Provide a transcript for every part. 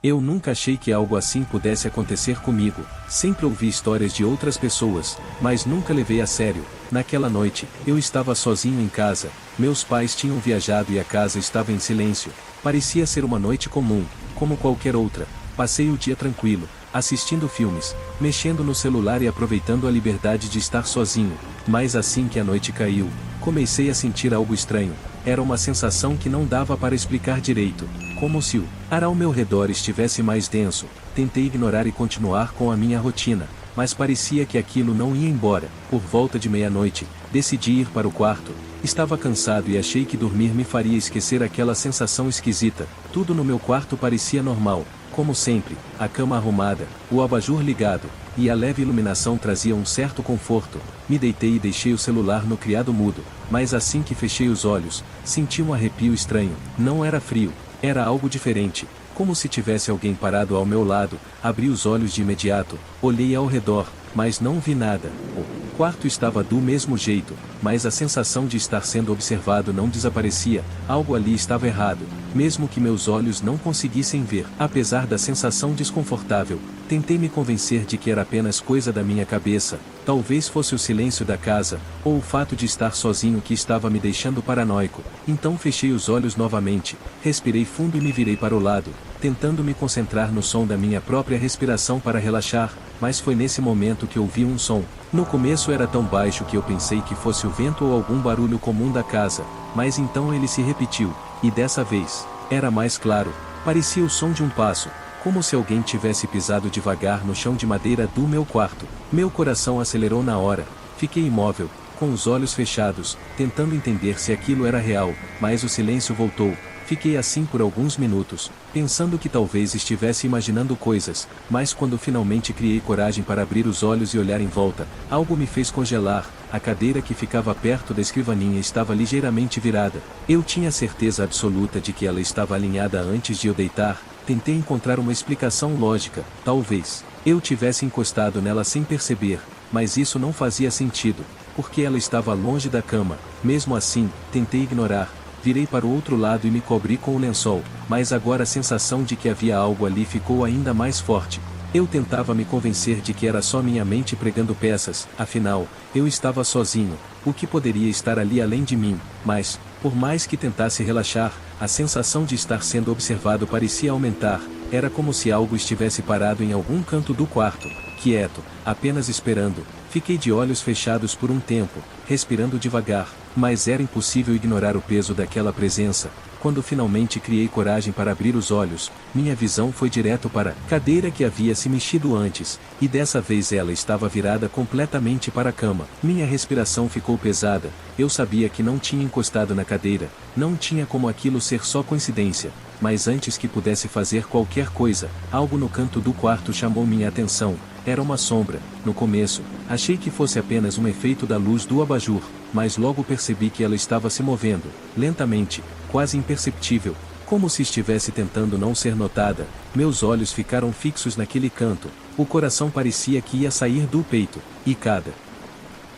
Eu nunca achei que algo assim pudesse acontecer comigo, sempre ouvi histórias de outras pessoas, mas nunca levei a sério. Naquela noite, eu estava sozinho em casa, meus pais tinham viajado e a casa estava em silêncio. Parecia ser uma noite comum, como qualquer outra. Passei o dia tranquilo, assistindo filmes, mexendo no celular e aproveitando a liberdade de estar sozinho, mas assim que a noite caiu, comecei a sentir algo estranho. Era uma sensação que não dava para explicar direito, como se o ar ao meu redor estivesse mais denso. Tentei ignorar e continuar com a minha rotina, mas parecia que aquilo não ia embora. Por volta de meia-noite, decidi ir para o quarto. Estava cansado e achei que dormir me faria esquecer aquela sensação esquisita. Tudo no meu quarto parecia normal, como sempre, a cama arrumada, o abajur ligado, e a leve iluminação trazia um certo conforto. Me deitei e deixei o celular no criado mudo, mas assim que fechei os olhos, senti um arrepio estranho. Não era frio, era algo diferente, como se tivesse alguém parado ao meu lado. Abri os olhos de imediato, olhei ao redor, mas não vi nada. O quarto estava do mesmo jeito, mas a sensação de estar sendo observado não desaparecia. Algo ali estava errado, mesmo que meus olhos não conseguissem ver. Apesar da sensação desconfortável, tentei me convencer de que era apenas coisa da minha cabeça. Talvez fosse o silêncio da casa, ou o fato de estar sozinho que estava me deixando paranoico. Então fechei os olhos novamente, respirei fundo e me virei para o lado, tentando me concentrar no som da minha própria respiração para relaxar, mas foi nesse momento que ouvi um som. No começo era tão baixo que eu pensei que fosse o vento ou algum barulho comum da casa, mas então ele se repetiu, e dessa vez, era mais claro, parecia o som de um passo, como se alguém tivesse pisado devagar no chão de madeira do meu quarto. Meu coração acelerou na hora, fiquei imóvel, com os olhos fechados, tentando entender se aquilo era real, mas o silêncio voltou. Fiquei assim por alguns minutos, pensando que talvez estivesse imaginando coisas, mas quando finalmente criei coragem para abrir os olhos e olhar em volta, algo me fez congelar. A cadeira que ficava perto da escrivaninha estava ligeiramente virada. Eu tinha certeza absoluta de que ela estava alinhada antes de eu deitar. Tentei encontrar uma explicação lógica. Talvez eu tivesse encostado nela sem perceber, mas isso não fazia sentido, porque ela estava longe da cama. Mesmo assim, tentei ignorar. Virei para o outro lado e me cobri com o lençol, mas agora a sensação de que havia algo ali ficou ainda mais forte. Eu tentava me convencer de que era só minha mente pregando peças, afinal, eu estava sozinho, o que poderia estar ali além de mim? Mas, por mais que tentasse relaxar, a sensação de estar sendo observado parecia aumentar. Era como se algo estivesse parado em algum canto do quarto, quieto, apenas esperando. Fiquei de olhos fechados por um tempo, respirando devagar, mas era impossível ignorar o peso daquela presença. Quando finalmente criei coragem para abrir os olhos, minha visão foi direto para a cadeira que havia se mexido antes, e dessa vez ela estava virada completamente para a cama. Minha respiração ficou pesada, eu sabia que não tinha encostado na cadeira, não tinha como aquilo ser só coincidência. Mas antes que pudesse fazer qualquer coisa, algo no canto do quarto chamou minha atenção. Era uma sombra. No começo, achei que fosse apenas um efeito da luz do abajur, mas logo percebi que ela estava se movendo, lentamente, quase imperceptível, como se estivesse tentando não ser notada. Meus olhos ficaram fixos naquele canto, o coração parecia que ia sair do peito, e cada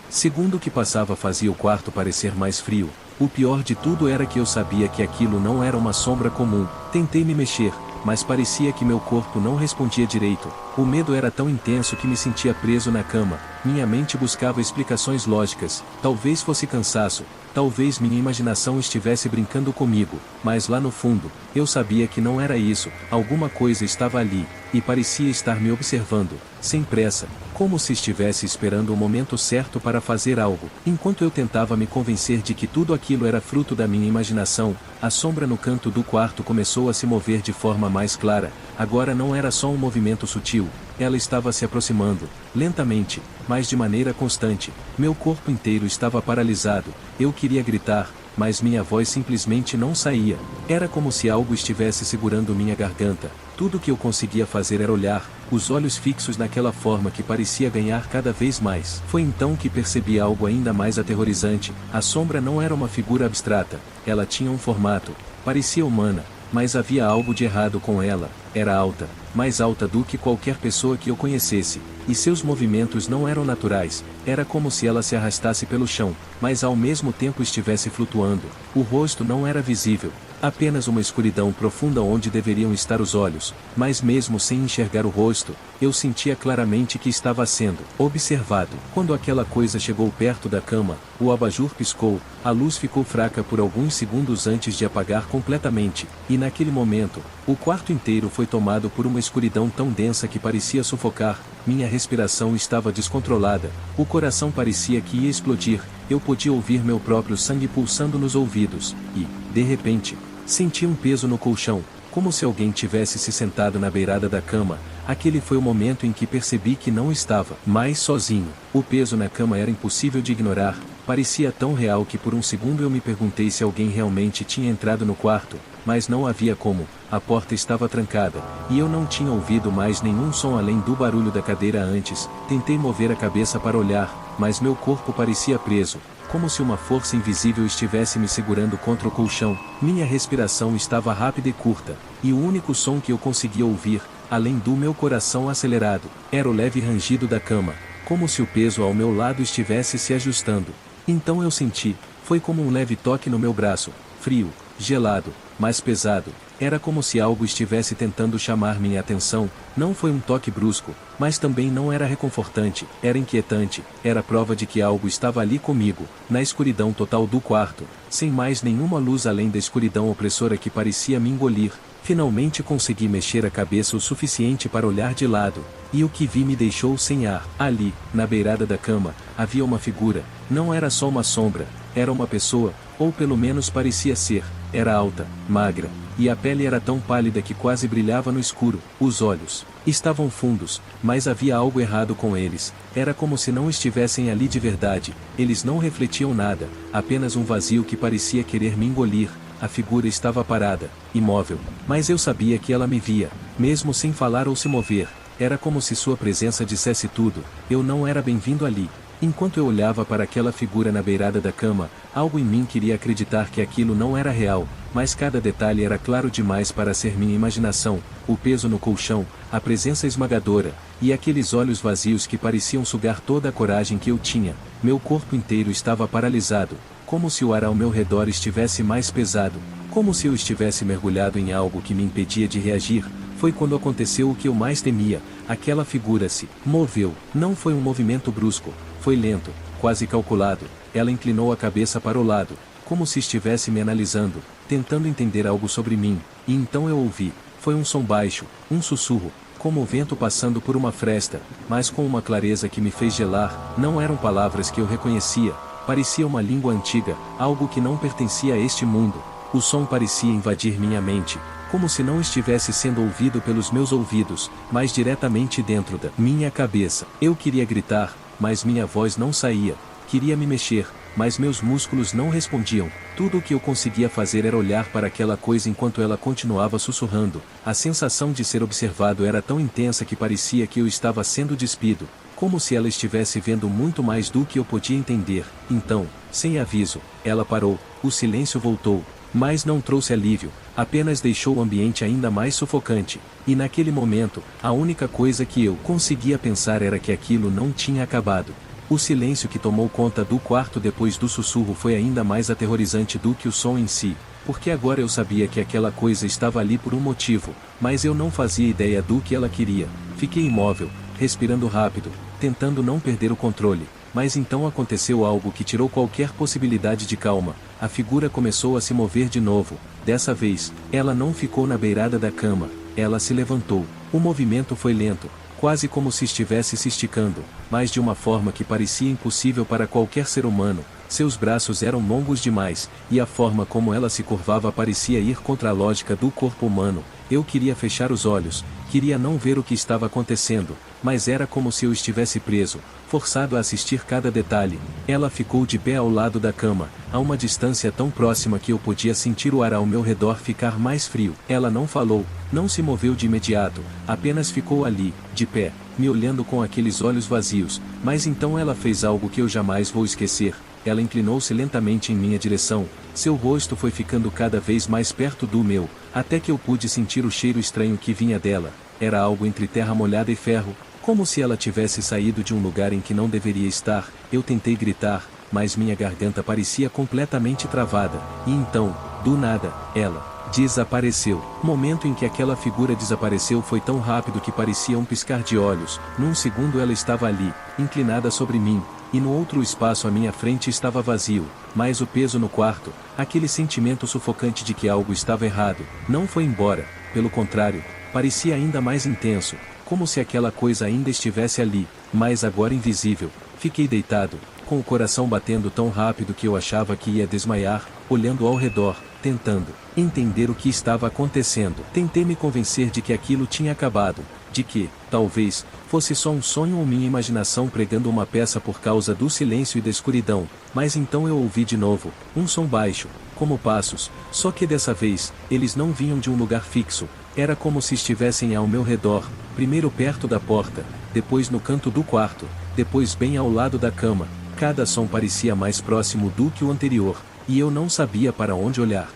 segundo que passava fazia o quarto parecer mais frio. O pior de tudo era que eu sabia que aquilo não era uma sombra comum. Tentei me mexer, mas parecia que meu corpo não respondia direito. O medo era tão intenso que me sentia preso na cama. Minha mente buscava explicações lógicas. Talvez fosse cansaço, talvez minha imaginação estivesse brincando comigo, mas lá no fundo, eu sabia que não era isso. Alguma coisa estava ali, e parecia estar me observando, sem pressa, como se estivesse esperando o momento certo para fazer algo. Enquanto eu tentava me convencer de que tudo aquilo era fruto da minha imaginação, a sombra no canto do quarto começou a se mover de forma mais clara. Agora não era só um movimento sutil, ela estava se aproximando, lentamente, mas de maneira constante. Meu corpo inteiro estava paralisado. Eu queria gritar, mas minha voz simplesmente não saía. Era como se algo estivesse segurando minha garganta. Tudo que eu conseguia fazer era olhar, os olhos fixos naquela forma que parecia ganhar cada vez mais. Foi então que percebi algo ainda mais aterrorizante. A sombra não era uma figura abstrata, ela tinha um formato, parecia humana, mas havia algo de errado com ela. Era alta, mais alta do que qualquer pessoa que eu conhecesse, e seus movimentos não eram naturais. Era como se ela se arrastasse pelo chão, mas ao mesmo tempo estivesse flutuando. O rosto não era visível, Apenas uma escuridão profunda onde deveriam estar os olhos, mas mesmo sem enxergar o rosto, eu sentia claramente que estava sendo observado. Quando aquela coisa chegou perto da cama, o abajur piscou, a luz ficou fraca por alguns segundos antes de apagar completamente, e naquele momento, o quarto inteiro foi tomado por uma escuridão tão densa que parecia sufocar, minha respiração estava descontrolada, o coração parecia que ia explodir, eu podia ouvir meu próprio sangue pulsando nos ouvidos, e, de repente, senti um peso no colchão, como se alguém tivesse se sentado na beirada da cama. Aquele foi o momento em que percebi que não estava mais sozinho. O peso na cama era impossível de ignorar, parecia tão real que por um segundo eu me perguntei se alguém realmente tinha entrado no quarto, mas não havia como, a porta estava trancada, e eu não tinha ouvido mais nenhum som além do barulho da cadeira antes. Tentei mover a cabeça para olhar, mas meu corpo parecia preso, como se uma força invisível estivesse me segurando contra o colchão. Minha respiração estava rápida e curta, e o único som que eu conseguia ouvir, além do meu coração acelerado, era o leve rangido da cama, como se o peso ao meu lado estivesse se ajustando. Então eu senti, foi como um leve toque no meu braço, frio, gelado, mas pesado. Era como se algo estivesse tentando chamar minha atenção. Não foi um toque brusco, mas também não era reconfortante, era inquietante, era prova de que algo estava ali comigo, na escuridão total do quarto, sem mais nenhuma luz além da escuridão opressora que parecia me engolir. Finalmente consegui mexer a cabeça o suficiente para olhar de lado, e o que vi me deixou sem ar. Ali, na beirada da cama, havia uma figura, não era só uma sombra, era uma pessoa, ou pelo menos parecia ser. Era alta, magra, e a pele era tão pálida que quase brilhava no escuro. Os olhos estavam fundos, mas havia algo errado com eles. Era como se não estivessem ali de verdade. Eles não refletiam nada, apenas um vazio que parecia querer me engolir. A figura estava parada, imóvel, mas eu sabia que ela me via, mesmo sem falar ou se mover. Era como se sua presença dissesse tudo: eu não era bem-vindo ali. Enquanto eu olhava para aquela figura na beirada da cama, algo em mim queria acreditar que aquilo não era real, mas cada detalhe era claro demais para ser minha imaginação. O peso no colchão, a presença esmagadora, e aqueles olhos vazios que pareciam sugar toda a coragem que eu tinha. Meu corpo inteiro estava paralisado, como se o ar ao meu redor estivesse mais pesado, como se eu estivesse mergulhado em algo que me impedia de reagir. Foi quando aconteceu o que eu mais temia: aquela figura se moveu. Não foi um movimento brusco, foi lento, quase calculado. Ela inclinou a cabeça para o lado, como se estivesse me analisando, tentando entender algo sobre mim, e então eu ouvi. Foi um som baixo, um sussurro, como o vento passando por uma fresta, mas com uma clareza que me fez gelar. Não eram palavras que eu reconhecia, parecia uma língua antiga, algo que não pertencia a este mundo. O som parecia invadir minha mente, como se não estivesse sendo ouvido pelos meus ouvidos, mas diretamente dentro da minha cabeça. Eu queria gritar, mas minha voz não saía. Queria me mexer, mas meus músculos não respondiam. Tudo o que eu conseguia fazer era olhar para aquela coisa enquanto ela continuava sussurrando. A sensação de ser observado era tão intensa que parecia que eu estava sendo despido, como se ela estivesse vendo muito mais do que eu podia entender. Então, sem aviso, ela parou. O silêncio voltou, mas não trouxe alívio, apenas deixou o ambiente ainda mais sufocante. E naquele momento, a única coisa que eu conseguia pensar era que aquilo não tinha acabado. O silêncio que tomou conta do quarto depois do sussurro foi ainda mais aterrorizante do que o som em si, porque agora eu sabia que aquela coisa estava ali por um motivo, mas eu não fazia ideia do que ela queria. Fiquei imóvel, respirando rápido, tentando não perder o controle. Mas então aconteceu algo que tirou qualquer possibilidade de calma. A figura começou a se mover de novo. Dessa vez, ela não ficou na beirada da cama, ela se levantou. O movimento foi lento, quase como se estivesse se esticando, mas de uma forma que parecia impossível para qualquer ser humano. Seus braços eram longos demais, e a forma como ela se curvava parecia ir contra a lógica do corpo humano. Eu queria fechar os olhos, queria não ver o que estava acontecendo, mas era como se eu estivesse preso, forçado a assistir cada detalhe. Ela ficou de pé ao lado da cama, a uma distância tão próxima que eu podia sentir o ar ao meu redor ficar mais frio. Ela não falou, não se moveu de imediato, apenas ficou ali, de pé, me olhando com aqueles olhos vazios. Mas então ela fez algo que eu jamais vou esquecer. Ela inclinou-se lentamente em minha direção. Seu rosto foi ficando cada vez mais perto do meu, até que eu pude sentir o cheiro estranho que vinha dela. Era algo entre terra molhada e ferro, como se ela tivesse saído de um lugar em que não deveria estar. Eu tentei gritar, mas minha garganta parecia completamente travada. E então, Do nada, ela desapareceu. O momento em que aquela figura desapareceu foi tão rápido que parecia um piscar de olhos. Num segundo ela estava ali, inclinada sobre mim, e no outro espaço à minha frente estava vazio, mas o peso no quarto, aquele sentimento sufocante de que algo estava errado, não foi embora, pelo contrário, parecia ainda mais intenso, como se aquela coisa ainda estivesse ali, mas agora invisível. Fiquei deitado, com o coração batendo tão rápido que eu achava que ia desmaiar, olhando ao redor, tentando entender o que estava acontecendo. Tentei me convencer de que aquilo tinha acabado, de que, talvez, fosse só um sonho ou minha imaginação pregando uma peça por causa do silêncio e da escuridão, mas então eu ouvi de novo, um som baixo, como passos, só que dessa vez, eles não vinham de um lugar fixo, era como se estivessem ao meu redor, primeiro perto da porta, depois no canto do quarto, depois bem ao lado da cama. Cada som parecia mais próximo do que o anterior, e eu não sabia para onde olhar.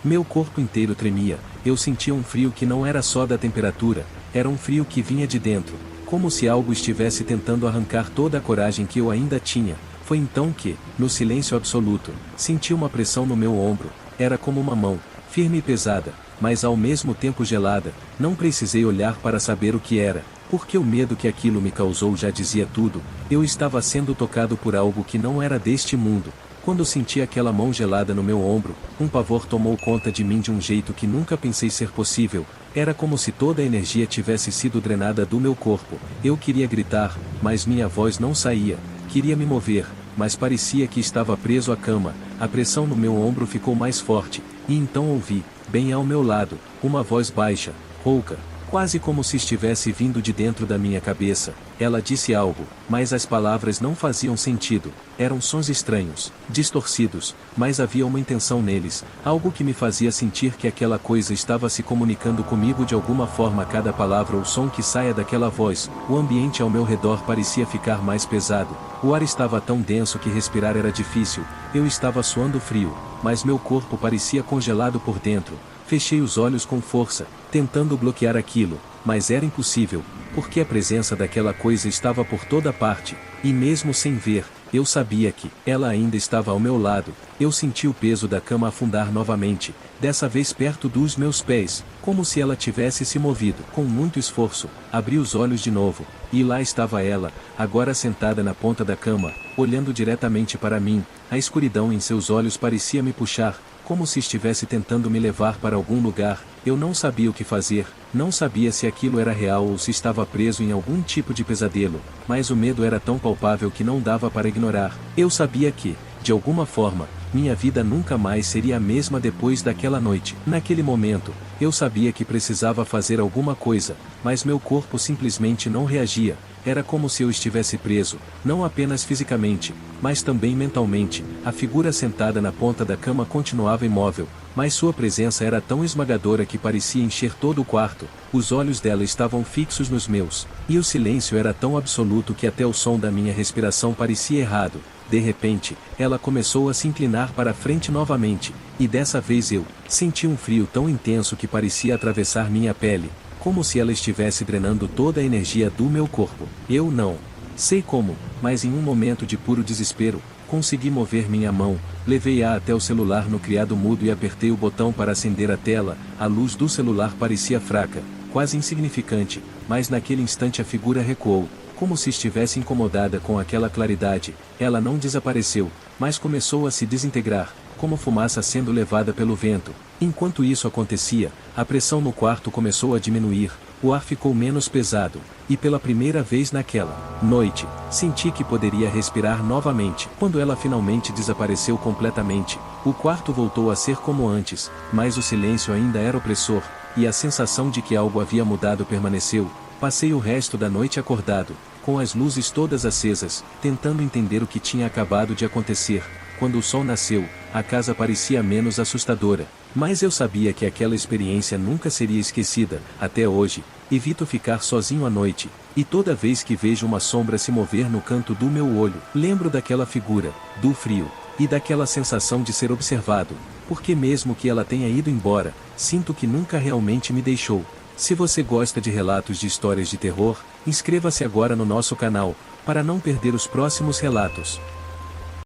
Meu corpo inteiro tremia, eu sentia um frio que não era só da temperatura, era um frio que vinha de dentro, como se algo estivesse tentando arrancar toda a coragem que eu ainda tinha. Foi então que, no silêncio absoluto, senti uma pressão no meu ombro, era como uma mão, firme e pesada, mas ao mesmo tempo gelada. Não precisei olhar para saber o que era, porque o medo que aquilo me causou já dizia tudo. Eu estava sendo tocado por algo que não era deste mundo. Quando senti aquela mão gelada no meu ombro, um pavor tomou conta de mim de um jeito que nunca pensei ser possível. Era como se toda a energia tivesse sido drenada do meu corpo. Eu queria gritar, mas minha voz não saía. Queria me mover, mas parecia que estava preso à cama. A pressão no meu ombro ficou mais forte, e então ouvi, bem ao meu lado, uma voz baixa, rouca, quase como se estivesse vindo de dentro da minha cabeça. Ela disse algo, mas as palavras não faziam sentido. Eram sons estranhos, distorcidos, mas havia uma intenção neles, algo que me fazia sentir que aquela coisa estava se comunicando comigo de alguma forma. Cada palavra ou som que saia daquela voz, o ambiente ao meu redor parecia ficar mais pesado. O ar estava tão denso que respirar era difícil. Eu estava suando frio, mas meu corpo parecia congelado por dentro. Fechei os olhos com força, tentando bloquear aquilo, mas era impossível, porque a presença daquela coisa estava por toda parte, e mesmo sem ver, eu sabia que ela ainda estava ao meu lado. Eu senti o peso da cama afundar novamente, dessa vez perto dos meus pés, como se ela tivesse se movido. Com muito esforço, abri os olhos de novo, e lá estava ela, agora sentada na ponta da cama, olhando diretamente para mim. A escuridão em seus olhos parecia me puxar, como se estivesse tentando me levar para algum lugar. Eu não sabia o que fazer, não sabia se aquilo era real ou se estava preso em algum tipo de pesadelo, mas o medo era tão palpável que não dava para ignorar. Eu sabia que, de alguma forma, minha vida nunca mais seria a mesma depois daquela noite. Naquele momento, eu sabia que precisava fazer alguma coisa, mas meu corpo simplesmente não reagia. Era como se eu estivesse preso, não apenas fisicamente, mas também mentalmente. A figura sentada na ponta da cama continuava imóvel, mas sua presença era tão esmagadora que parecia encher todo o quarto. Os olhos dela estavam fixos nos meus, e o silêncio era tão absoluto que até o som da minha respiração parecia errado. De repente, ela começou a se inclinar para a frente novamente, e dessa vez eu senti um frio tão intenso que parecia atravessar minha pele, como se ela estivesse drenando toda a energia do meu corpo. Eu não sei como, mas em um momento de puro desespero, consegui mover minha mão, levei-a até o celular no criado mudo e apertei o botão para acender a tela. A luz do celular parecia fraca, quase insignificante, mas naquele instante a figura recuou, como se estivesse incomodada com aquela claridade. Ela não desapareceu, mas começou a se desintegrar, como fumaça sendo levada pelo vento. Enquanto isso acontecia, a pressão no quarto começou a diminuir, o ar ficou menos pesado, e pela primeira vez naquela noite, senti que poderia respirar novamente. Quando ela finalmente desapareceu completamente, o quarto voltou a ser como antes, mas o silêncio ainda era opressor, e a sensação de que algo havia mudado permaneceu. Passei o resto da noite acordado, com as luzes todas acesas, tentando entender o que tinha acabado de acontecer. Quando o sol nasceu, a casa parecia menos assustadora, mas eu sabia que aquela experiência nunca seria esquecida. Até hoje, evito ficar sozinho à noite, e toda vez que vejo uma sombra se mover no canto do meu olho, lembro daquela figura, do frio, e daquela sensação de ser observado, porque mesmo que ela tenha ido embora, sinto que nunca realmente me deixou. Se você gosta de relatos de histórias de terror, inscreva-se agora no nosso canal, para não perder os próximos relatos.